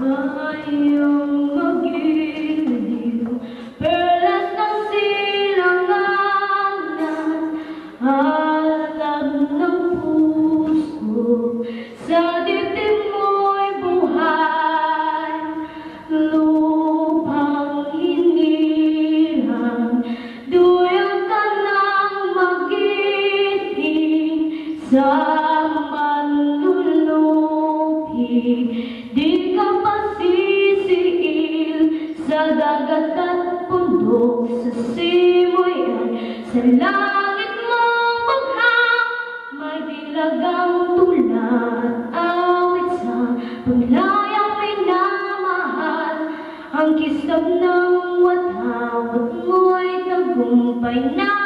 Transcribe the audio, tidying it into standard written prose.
Kayang magiliw, perlas ng silanganan, alab ng puso, sa dibdib mo'y buhay, lupang hinirang, duyang ka ng magiting, sa manlulupi. Di ka pasisiil sa dagat at bundok, sa simoy at sa langit mong baghang. May dilagang tula at awit sa paglayang minamahal. Ang kisap ng watawat mo'y tagumpay na